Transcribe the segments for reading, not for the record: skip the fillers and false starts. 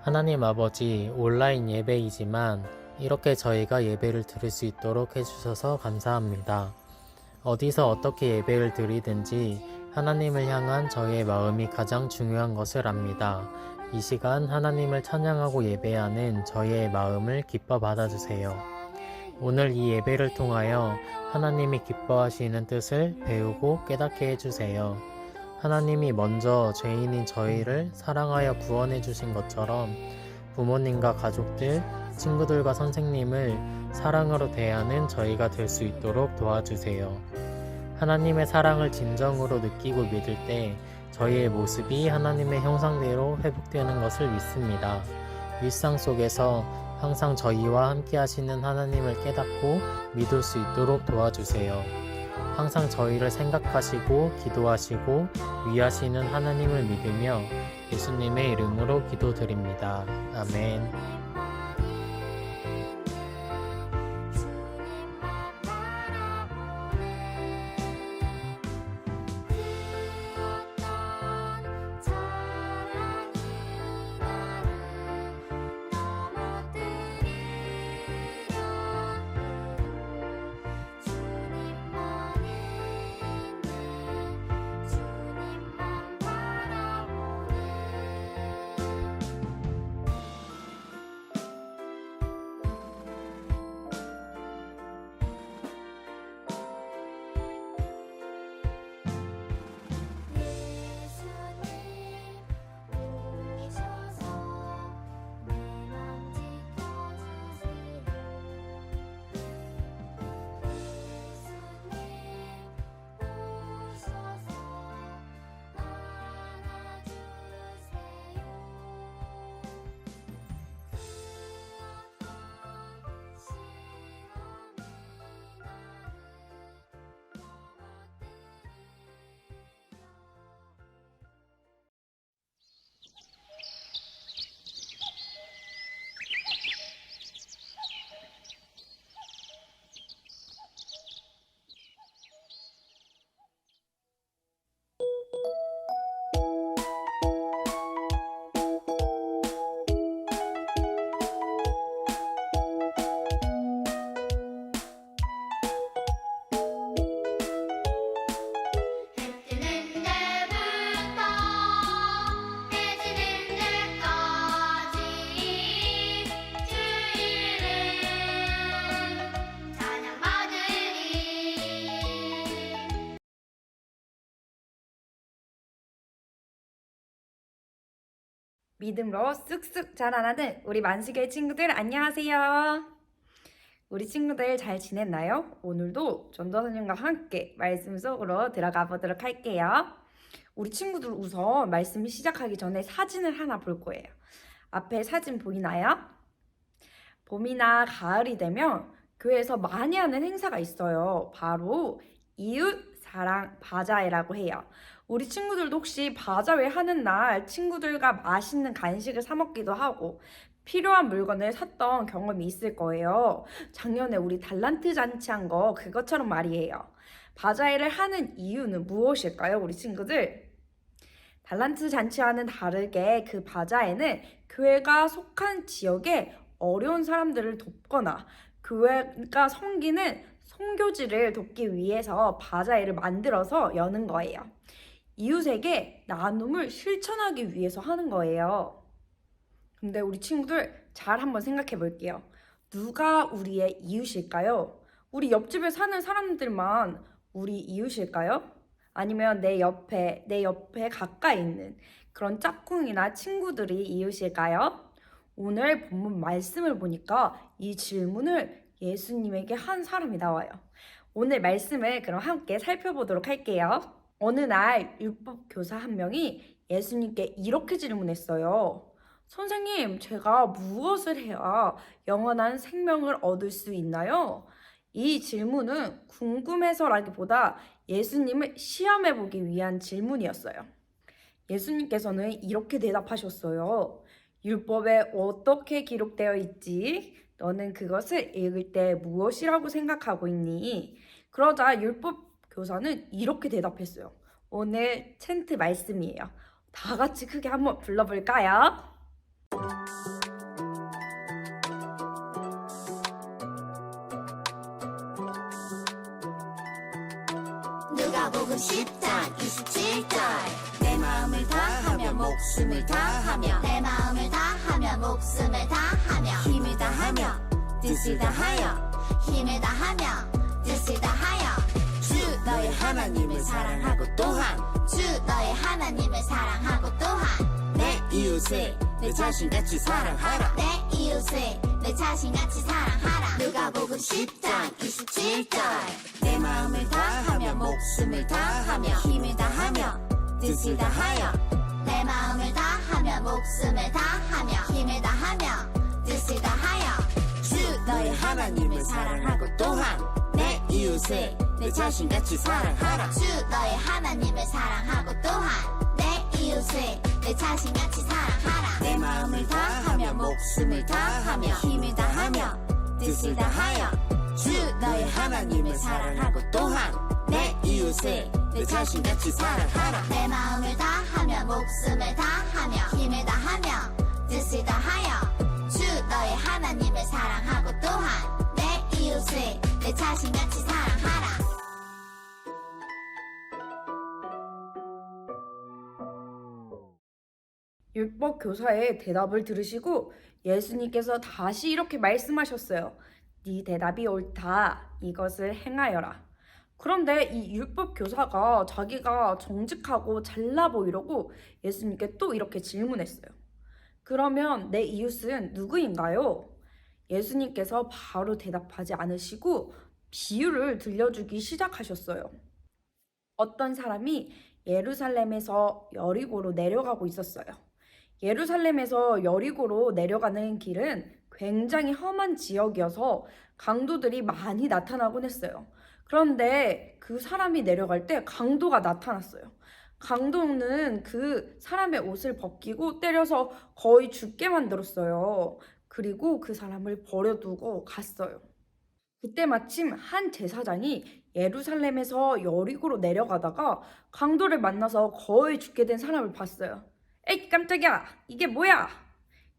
하나님 아버지, 온라인 예배이지만 이렇게 저희가 예배를 드릴 수 있도록 해주셔서 감사합니다. 어디서 어떻게 예배를 드리든지 하나님을 향한 저희의 마음이 가장 중요한 것을 압니다. 이 시간 하나님을 찬양하고 예배하는 저희의 마음을 기뻐 받아주세요. 오늘 이 예배를 통하여 하나님이 기뻐하시는 뜻을 배우고 깨닫게 해주세요. 하나님이 먼저 죄인인 저희를 사랑하여 구원해 주신 것처럼 부모님과 가족들, 친구들과 선생님을 사랑으로 대하는 저희가 될 수 있도록 도와주세요. 하나님의 사랑을 진정으로 느끼고 믿을 때 저희의 모습이 하나님의 형상대로 회복되는 것을 믿습니다. 일상 속에서 항상 저희와 함께 하시는 하나님을 깨닫고 믿을 수 있도록 도와주세요. 항상 저희를 생각하시고 기도하시고 위하시는 하나님을 믿으며 예수님의 이름으로 기도드립니다. 아멘. 믿음으로 쑥쑥 자라나는 우리 만식의 친구들 안녕하세요. 우리 친구들 잘 지냈나요? 오늘도 전도사님과 함께 말씀 속으로 들어가 보도록 할게요. 우리 친구들 우선 말씀 시작하기 전에 사진을 하나 볼 거예요. 앞에 사진 보이나요? 봄이나 가을이 되면 교회에서 많이 하는 행사가 있어요. 바로 이웃 사랑 바자회라고 해요. 우리 친구들도 혹시 바자회 하는 날 친구들과 맛있는 간식을 사 먹기도 하고 필요한 물건을 샀던 경험이 있을 거예요. 작년에 우리 달란트 잔치한 거 그것처럼 말이에요. 바자회를 하는 이유는 무엇일까요, 우리 친구들? 달란트 잔치와는 다르게 그 바자회는 교회가 속한 지역에 어려운 사람들을 돕거나 교회가 섬기는 선교지를 돕기 위해서 바자회를 만들어서 여는 거예요. 이웃에게 나눔을 실천하기 위해서 하는 거예요. 근데 우리 친구들 잘 한번 생각해 볼게요. 누가 우리의 이웃일까요? 우리 옆집에 사는 사람들만 우리 이웃일까요? 아니면 내 옆에 가까이 있는 그런 짝꿍이나 친구들이 이웃일까요? 오늘 본문 말씀을 보니까 이 질문을 예수님에게 한 사람이 나와요. 오늘 말씀을 그럼 함께 살펴보도록 할게요. 어느 날 율법 교사 한 명이 예수님께 이렇게 질문했어요. 선생님, 제가 무엇을 해야 영원한 생명을 얻을 수 있나요? 이 질문은 궁금해서라기보다 예수님을 시험해보기 위한 질문이었어요. 예수님께서는 이렇게 대답하셨어요. 율법에 어떻게 기록되어 있지? 너는 그것을 읽을 때 무엇이라고 생각하고 있니? 그러자 율법 교사는 이렇게 대답했어요. 오늘 챈트 말씀이에요. 다 같이 크게 한번 불러볼까요? 누가복음 10장 27절 내 마음을 다하며 목숨을 다하며 내 마음을 다하며 목숨을 다하며 힘을 다하며 뜻을 다하여 힘을 다하며 뜻을 다하여 주 너의 하나님을 사랑하고 또한 주 너의 하나님을 사랑하고 또한 내 이웃을 내 자신같이 사랑하라 내 이웃을 내 자신같이 사랑하라 누가복음 10장 27절 내 마음을 다하며 목숨을 다하며 힘을 다하며 뜻을 다하여 내 마음을 다하며 목숨을 다하며 힘을 다하며 뜻을 다하여 주 너의 하나님을 사랑하고 또한 내 이웃을 내 자신같이 사랑하라 주 너의 하나님을 사랑하고 또한 내 이웃을 내 자신같이 사랑하라 내 마음을 다하며 목숨을 다하며 힘을 다하며 뜻을 다하여 주 너의 하나님을 사랑하고 또한 내 이웃을 내 자신같이 사랑하라 내 마음을 다하며 목숨을 다하며 힘을 다하며 뜻을 다하여 주 너의 하나님을 사랑하고 또한 내 이웃을 내 자신같이 사랑하라 율법 교사의 대답을 들으시고 예수님께서 다시 이렇게 말씀하셨어요. 네 대답이 옳다. 이것을 행하여라. 그런데 이 율법 교사가 자기가 정직하고 잘나 보이려고 예수님께 또 이렇게 질문했어요. 그러면 내 이웃은 누구인가요? 예수님께서 바로 대답하지 않으시고 비유를 들려주기 시작하셨어요. 어떤 사람이 예루살렘에서 여리고로 내려가고 있었어요. 예루살렘에서 여리고로 내려가는 길은 굉장히 험한 지역이어서 강도들이 많이 나타나곤 했어요. 그런데 그 사람이 내려갈 때 강도가 나타났어요. 강도는 그 사람의 옷을 벗기고 때려서 거의 죽게 만들었어요. 그리고 그 사람을 버려두고 갔어요. 그때 마침 한 제사장이 예루살렘에서 여리고로 내려가다가 강도를 만나서 거의 죽게 된 사람을 봤어요. 에이 깜짝이야, 이게 뭐야?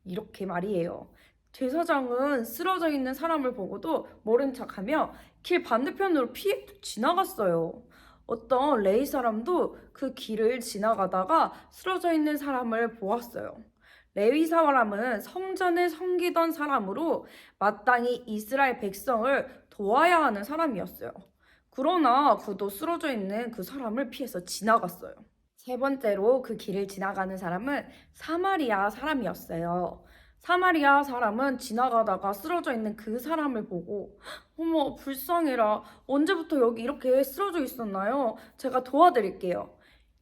이렇게 말이에요. 제사장은 쓰러져 있는 사람을 보고도 모른 척하며 길 반대편으로 피해 지나갔어요. 어떤 레위 사람도 그 길을 지나가다가 쓰러져 있는 사람을 보았어요. 레위 사람은 성전을 섬기던 사람으로 마땅히 이스라엘 백성을 도와야 하는 사람이었어요. 그러나 그도 쓰러져 있는 그 사람을 피해서 지나갔어요. 세 번째로 그 길을 지나가는 사람은 사마리아 사람이었어요. 사마리아 사람은 지나가다가 쓰러져 있는 그 사람을 보고 어머 불쌍해라. 언제부터 여기 이렇게 쓰러져 있었나요? 제가 도와드릴게요.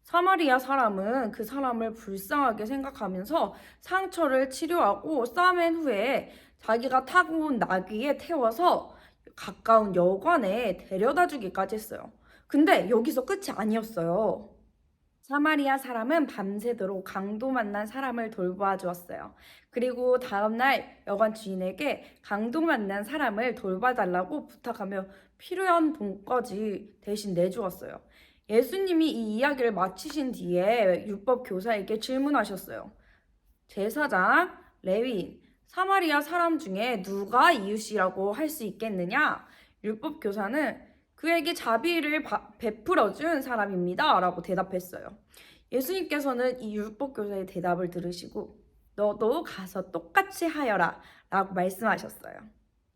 사마리아 사람은 그 사람을 불쌍하게 생각하면서 상처를 치료하고 싸맨 후에 자기가 타고 온 나귀에 태워서 가까운 여관에 데려다 주기까지 했어요. 근데 여기서 끝이 아니었어요. 사마리아 사람은 밤새도록 강도 만난 사람을 돌보아 주었어요. 그리고 다음날 여관 주인에게 강도 만난 사람을 돌봐달라고 부탁하며 필요한 돈까지 대신 내주었어요. 예수님이 이 이야기를 마치신 뒤에 율법 교사에게 질문하셨어요. 제사장, 레위인, 사마리아 사람 중에 누가 이웃이라고 할 수 있겠느냐? 율법 교사는 그에게 자비를 베풀어준 사람입니다. 라고 대답했어요. 예수님께서는 이 율법 교사의 대답을 들으시고 너도 가서 똑같이 하여라 라고 말씀하셨어요.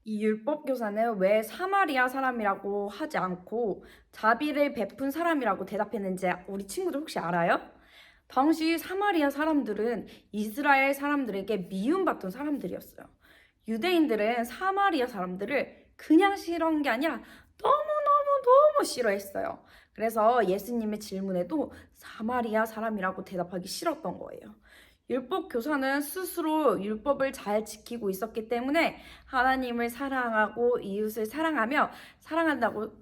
이 율법 교사는 왜 사마리아 사람이라고 하지 않고 자비를 베푼 사람이라고 대답했는지 우리 친구들 혹시 알아요? 당시 사마리아 사람들은 이스라엘 사람들에게 미움받던 사람들이었어요. 유대인들은 사마리아 사람들을 그냥 싫어한 게 아니라 너무 싫어했어요. 그래서 예수님의 질문에도 사마리아 사람이라고 대답하기 싫었던 거예요. 율법 교사는 스스로 율법을 잘 지키고 있었기 때문에 하나님을 사랑하고 이웃을 사랑하며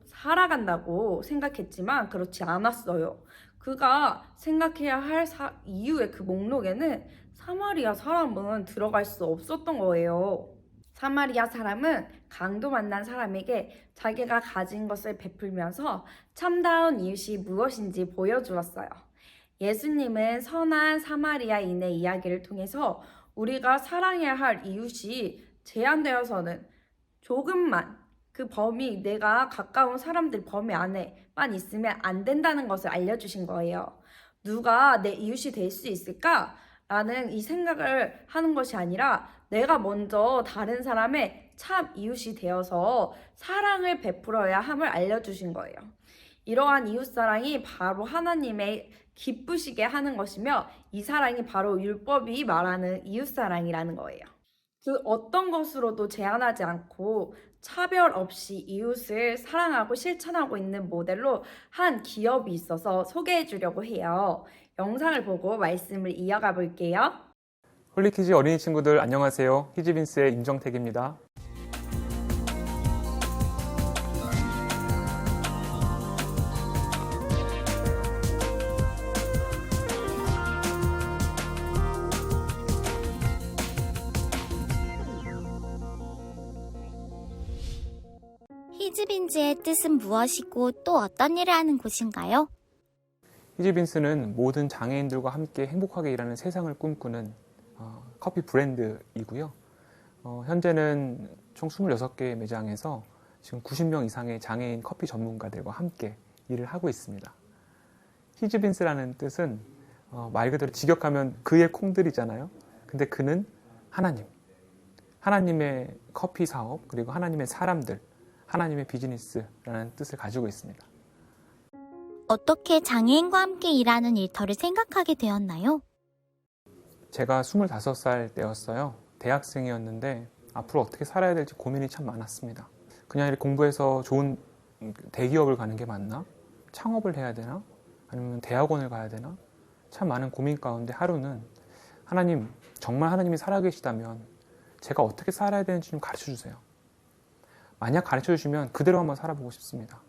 살아간다고 생각했지만 그렇지 않았어요. 그가 생각해야 할 이유의 그 목록에는 사마리아 사람은 들어갈 수 없었던 거예요. 사마리아 사람은 강도 만난 사람에게 자기가 가진 것을 베풀면서 참다운 이웃이 무엇인지 보여주었어요. 예수님은 선한 사마리아인의 이야기를 통해서 우리가 사랑해야 할 이웃이 제한되어서는 조금만 그 범위, 내가 가까운 사람들 범위 안에만 있으면 안 된다는 것을 알려주신 거예요. 누가 내 이웃이 될 수 있을까? 라는 이 생각을 하는 것이 아니라 내가 먼저 다른 사람의 참 이웃이 되어서 사랑을 베풀어야 함을 알려주신 거예요. 이러한 이웃사랑이 바로 하나님의 기쁘시게 하는 것이며 이 사랑이 바로 율법이 말하는 이웃사랑이라는 거예요. 그 어떤 것으로도 제한하지 않고 차별 없이 이웃을 사랑하고 실천하고 있는 모델로 한 기업이 있어서 소개해 주려고 해요. 영상을 보고 말씀을 이어가 볼게요. 홀리키즈 어린이 친구들 안녕하세요. 히즈빈스의 임정택입니다. 히즈빈즈의 뜻은 무엇이고 또 어떤 일을 하는 곳인가요? 히즈빈스는 모든 장애인들과 함께 행복하게 일하는 세상을 꿈꾸는 커피 브랜드이고요. 현재는 총 26개의 매장에서 지금 90명 이상의 장애인 커피 전문가들과 함께 일을 하고 있습니다. 히즈빈스라는 뜻은 말 그대로 직역하면 그의 콩들이잖아요. 근데 그는 하나님, 하나님의 커피 사업, 그리고 하나님의 사람들, 하나님의 비즈니스라는 뜻을 가지고 있습니다. 어떻게 장애인과 함께 일하는 일터를 생각하게 되었나요? 제가 25살 때였어요. 대학생이었는데 앞으로 어떻게 살아야 될지 고민이 참 많았습니다. 그냥 이렇게 공부해서 좋은 대기업을 가는 게 맞나? 창업을 해야 되나? 아니면 대학원을 가야 되나? 참 많은 고민 가운데 하루는 하나님, 정말 하나님이 살아계시다면 제가 어떻게 살아야 되는지 좀 가르쳐 주세요. 만약 가르쳐 주시면 그대로 한번 살아보고 싶습니다.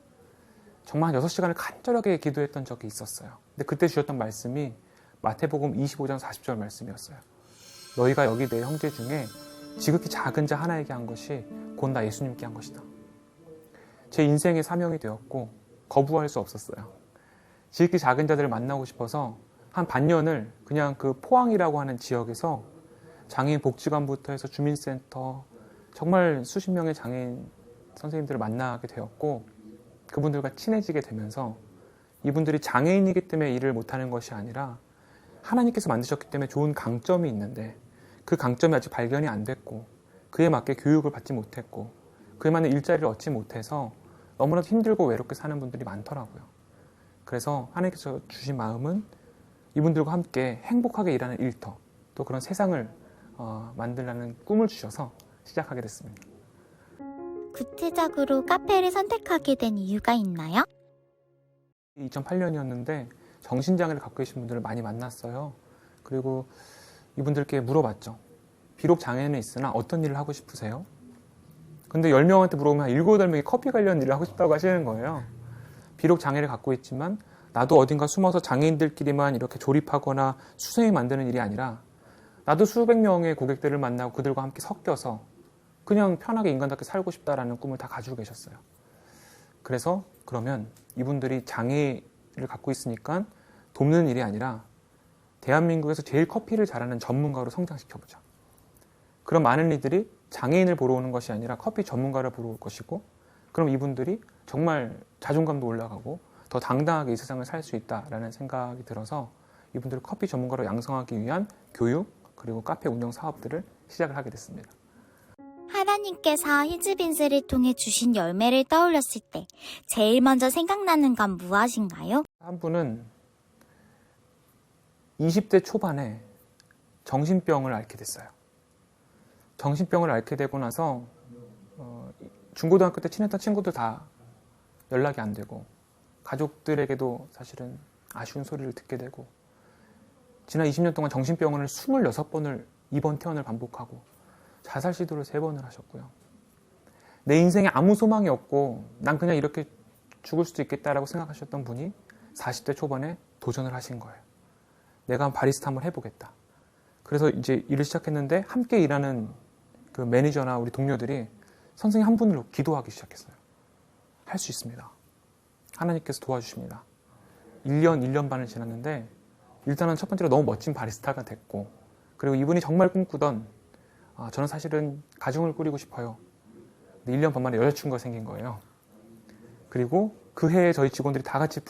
정말 한 6시간을 간절하게 기도했던 적이 있었어요. 근데 그때 주셨던 말씀이 마태복음 25장 40절 말씀이었어요. 너희가 여기 내 형제 중에 지극히 작은 자 하나에게 한 것이 곧 나 예수님께 한 것이다. 제 인생의 사명이 되었고 거부할 수 없었어요. 지극히 작은 자들을 만나고 싶어서 한 반년을 그냥 그 포항이라고 하는 지역에서 장애인 복지관부터 해서 주민센터, 정말 수십 명의 장애인 선생님들을 만나게 되었고 그분들과 친해지게 되면서 이분들이 장애인이기 때문에 일을 못하는 것이 아니라 하나님께서 만드셨기 때문에 좋은 강점이 있는데 그 강점이 아직 발견이 안 됐고 그에 맞게 교육을 받지 못했고 그에 맞는 일자리를 얻지 못해서 너무나도 힘들고 외롭게 사는 분들이 많더라고요. 그래서 하나님께서 주신 마음은 이분들과 함께 행복하게 일하는 일터, 또 그런 세상을 만들라는 꿈을 주셔서 시작하게 됐습니다. 구체적으로 카페를 선택하게 된 이유가 있나요? 2008년이었는데 정신장애를 갖고 계신 분들을 많이 만났어요. 그리고 이분들께 물어봤죠. 비록 장애는 있으나 어떤 일을 하고 싶으세요? 근데 10명한테 물어보면 한 7, 8명이 커피 관련 일을 하고 싶다고 하시는 거예요. 비록 장애를 갖고 있지만 나도 어딘가 숨어서 장애인들끼리만 이렇게 조립하거나 수생이 만드는 일이 아니라 나도 수백 명의 고객들을 만나고 그들과 함께 섞여서 그냥 편하게 인간답게 살고 싶다라는 꿈을 다 가지고 계셨어요. 그래서 그러면 이분들이 장애를 갖고 있으니까 돕는 일이 아니라 대한민국에서 제일 커피를 잘하는 전문가로 성장시켜보자. 그럼 많은 이들이 장애인을 보러 오는 것이 아니라 커피 전문가를 보러 올 것이고 그럼 이분들이 정말 자존감도 올라가고 더 당당하게 이 세상을 살 수 있다라는 생각이 들어서 이분들을 커피 전문가로 양성하기 위한 교육 그리고 카페 운영 사업들을 시작을 하게 됐습니다. 하나님께서 히즈빈스를 통해 주신 열매를 떠올렸을 때 제일 먼저 생각나는 건 무엇인가요? 한 분은 20대 초반에 정신병을 앓게 됐어요. 정신병을 앓게 되고 나서 중고등학교 때 친했던 친구들 다 연락이 안 되고 가족들에게도 사실은 아쉬운 소리를 듣게 되고 지난 20년 동안 정신병원을 26번을 입원 퇴원을 반복하고 자살 시도를 3번을 하셨고요. 내 인생에 아무 소망이 없고 난 그냥 이렇게 죽을 수도 있겠다라고 생각하셨던 분이 40대 초반에 도전을 하신 거예요. 내가 바리스타 한번 해보겠다. 그래서 이제 일을 시작했는데 함께 일하는 그 매니저나 우리 동료들이 선생님 한 분으로 기도하기 시작했어요. 할 수 있습니다. 하나님께서 도와주십니다. 1년 반을 지났는데 일단은 첫 번째로 너무 멋진 바리스타가 됐고 그리고 이분이 정말 꿈꾸던 저는 사실은 가정을 꾸리고 싶어요. 근데 1년 반 만에 여자친구가 생긴 거예요. 그리고 그 해에 저희 직원들이 다 같이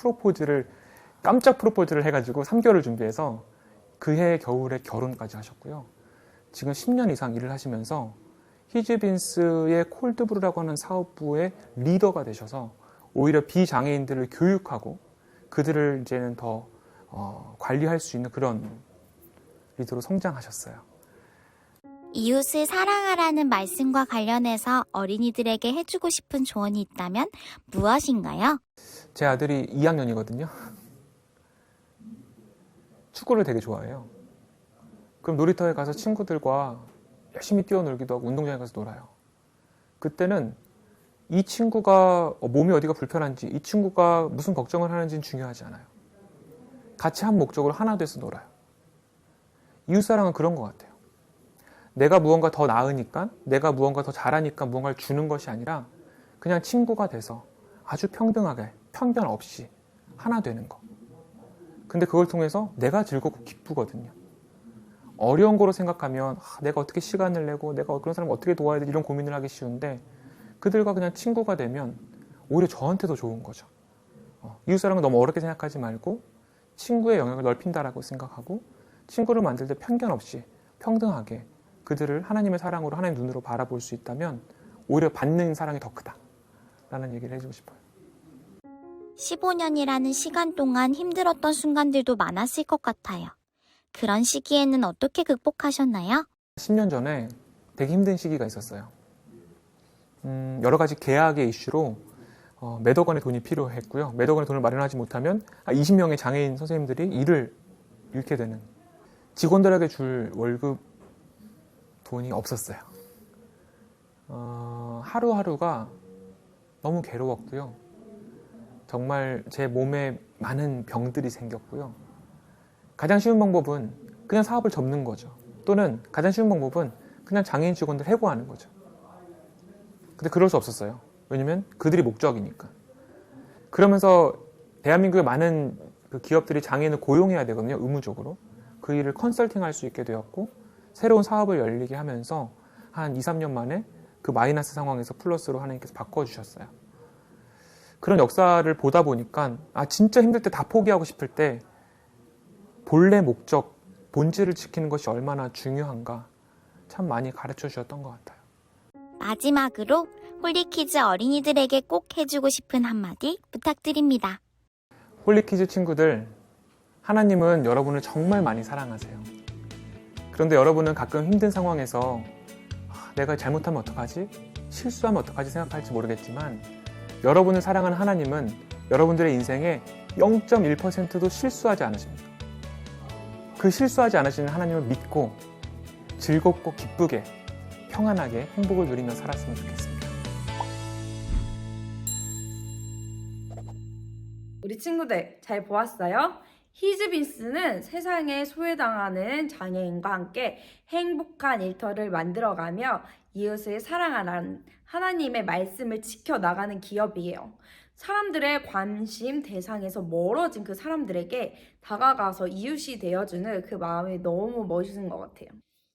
깜짝 프로포즈를 해가지고 3개월을 준비해서 그 해 겨울에 결혼까지 하셨고요. 지금 10년 이상 일을 하시면서 히즈빈스의 콜드브루라고 하는 사업부의 리더가 되셔서 오히려 비장애인들을 교육하고 그들을 이제는 더 관리할 수 있는 그런 리더로 성장하셨어요. 이웃을 사랑하라는 말씀과 관련해서 어린이들에게 해주고 싶은 조언이 있다면 무엇인가요? 제 아들이 2학년이거든요. 축구를 되게 좋아해요. 그럼 놀이터에 가서 친구들과 열심히 뛰어놀기도 하고 운동장에 가서 놀아요. 그때는 이 친구가 몸이 어디가 불편한지, 이 친구가 무슨 걱정을 하는지는 중요하지 않아요. 같이 한 목적으로 하나 돼서 놀아요. 이웃사랑은 그런 것 같아요. 내가 무언가 더 나으니까, 내가 무언가 더 잘하니까 무언가를 주는 것이 아니라 그냥 친구가 돼서 아주 평등하게, 편견 없이 하나 되는 거. 근데 그걸 통해서 내가 즐겁고 기쁘거든요. 어려운 거로 생각하면 내가 어떻게 시간을 내고 내가 그런 사람을 어떻게 도와야 되지 이런 고민을 하기 쉬운데 그들과 그냥 친구가 되면 오히려 저한테 더 좋은 거죠. 이웃사랑은 너무 어렵게 생각하지 말고 친구의 영역을 넓힌다라고 생각하고 친구를 만들 때 편견 없이 평등하게 그들을 하나님의 사랑으로 하나님의 눈으로 바라볼 수 있다면 오히려 받는 사랑이 더 크다라는 얘기를 해주고 싶어요. 15년이라는 시간 동안 힘들었던 순간들도 많았을 것 같아요. 그런 시기에는 어떻게 극복하셨나요? 10년 전에 되게 힘든 시기가 있었어요. 여러 가지 계약의 이슈로 몇 억 원의 돈이 필요했고요. 몇 억 원의 돈을 마련하지 못하면 20명의 장애인 선생님들이 일을 잃게 되는, 직원들에게 줄 월급 돈이 없었어요. 하루하루가 너무 괴로웠고요. 정말 제 몸에 많은 병들이 생겼고요. 가장 쉬운 방법은 그냥 사업을 접는 거죠. 또는 가장 쉬운 방법은 그냥 장애인 직원들 해고하는 거죠. 근데 그럴 수 없었어요. 왜냐면 그들이 목적이니까. 그러면서 대한민국의 많은 그 기업들이 장애인을 고용해야 되거든요. 의무적으로. 그 일을 컨설팅할 수 있게 되었고 새로운 사업을 열리게 하면서 한 2, 3년 만에 그 마이너스 상황에서 플러스로 하나님께서 바꿔주셨어요. 그런 역사를 보다 보니까 진짜 힘들 때 다 포기하고 싶을 때 본래 목적, 본질을 지키는 것이 얼마나 중요한가 참 많이 가르쳐 주셨던 것 같아요. 마지막으로 홀리키즈 어린이들에게 꼭 해주고 싶은 한마디 부탁드립니다. 홀리키즈 친구들, 하나님은 여러분을 정말 많이 사랑하세요. 그런데 여러분은 가끔 힘든 상황에서 내가 잘못하면 어떡하지? 실수하면 어떡하지? 생각할지 모르겠지만 여러분을 사랑하는 하나님은 여러분들의 인생에 0.1%도 실수하지 않으십니다. 그 실수하지 않으시는 하나님을 믿고 즐겁고 기쁘게 평안하게 행복을 누리며 살았으면 좋겠습니다. 우리 친구들 잘 보았어요? 히즈빈스는 세상에 소외당하는 장애인과 함께 행복한 일터를 만들어가며 이웃을 사랑하는 하나님의 말씀을 지켜나가는 기업이에요. 사람들의 관심 대상에서 멀어진 그 사람들에게 다가가서 이웃이 되어주는 그 마음이 너무 멋있는 것 같아요.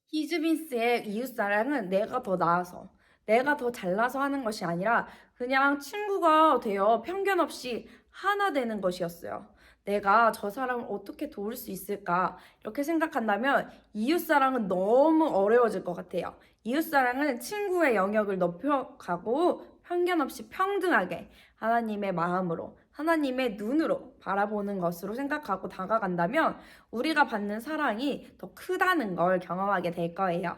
히즈빈스의 이웃사랑은 내가 더 나아서, 내가 더 잘나서 하는 것이 아니라 그냥 친구가 되어 편견 없이 하나 되는 것이었어요. 내가 저 사람을 어떻게 도울 수 있을까 이렇게 생각한다면 이웃사랑은 너무 어려워질 것 같아요. 이웃사랑은 친구의 영역을 넓혀가고 편견 없이 평등하게 하나님의 마음으로, 하나님의 눈으로 바라보는 것으로 생각하고 다가간다면 우리가 받는 사랑이 더 크다는 걸 경험하게 될 거예요.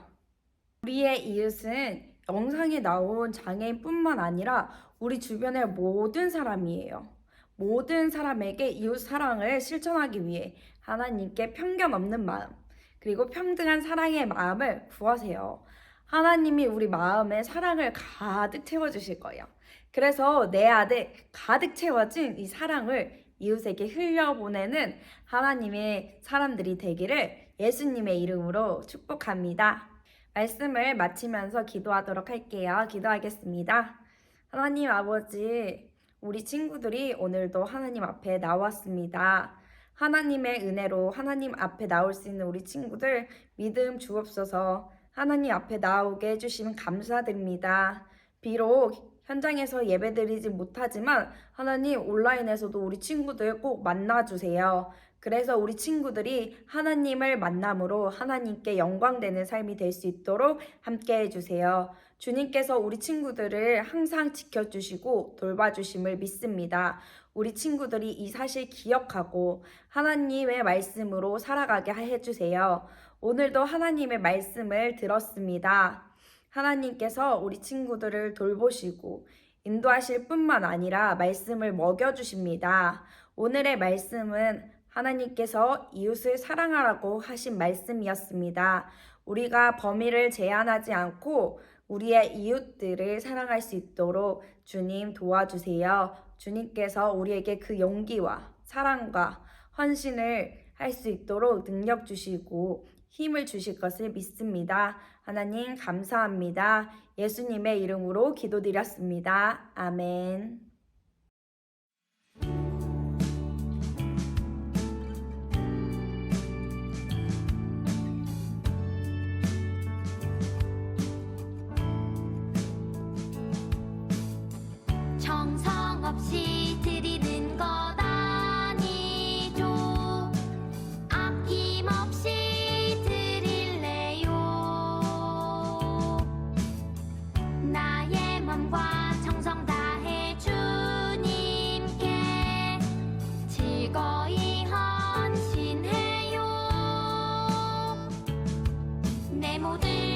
우리의 이웃은 영상에 나온 장애인뿐만 아니라 우리 주변의 모든 사람이에요. 모든 사람에게 이웃 사랑을 실천하기 위해 하나님께 편견 없는 마음, 그리고 평등한 사랑의 마음을 구하세요. 하나님이 우리 마음에 사랑을 가득 채워주실 거예요. 그래서 내 안에 가득 채워진 이 사랑을 이웃에게 흘려보내는 하나님의 사람들이 되기를 예수님의 이름으로 축복합니다. 말씀을 마치면서 기도하도록 할게요. 기도하겠습니다. 하나님 아버지, 우리 친구들이 오늘도 하나님 앞에 나왔습니다. 하나님의 은혜로 하나님 앞에 나올 수 있는 우리 친구들 믿음 주옵소서. 하나님 앞에 나오게 해주시면 감사드립니다. 비록 현장에서 예배드리지 못하지만 하나님 온라인에서도 우리 친구들 꼭 만나주세요. 그래서 우리 친구들이 하나님을 만남으로 하나님께 영광되는 삶이 될 수 있도록 함께 해주세요. 주님께서 우리 친구들을 항상 지켜주시고 돌봐주심을 믿습니다. 우리 친구들이 이 사실 기억하고 하나님의 말씀으로 살아가게 해주세요. 오늘도 하나님의 말씀을 들었습니다. 하나님께서 우리 친구들을 돌보시고 인도하실 뿐만 아니라 말씀을 먹여주십니다. 오늘의 말씀은 하나님께서 이웃을 사랑하라고 하신 말씀이었습니다. 우리가 범위를 제한하지 않고 우리의 이웃들을 사랑할 수 있도록 주님 도와주세요. 주님께서 우리에게 그 용기와 사랑과 헌신을 할 수 있도록 능력 주시고 힘을 주실 것을 믿습니다. 하나님 감사합니다. 예수님의 이름으로 기도드렸습니다. 아멘. 정성 없이 드리는 것 아니죠. 아낌없이 드릴래요. 나의 맘과 정성 다해 주님께 즐거이 헌신해요. 내 모든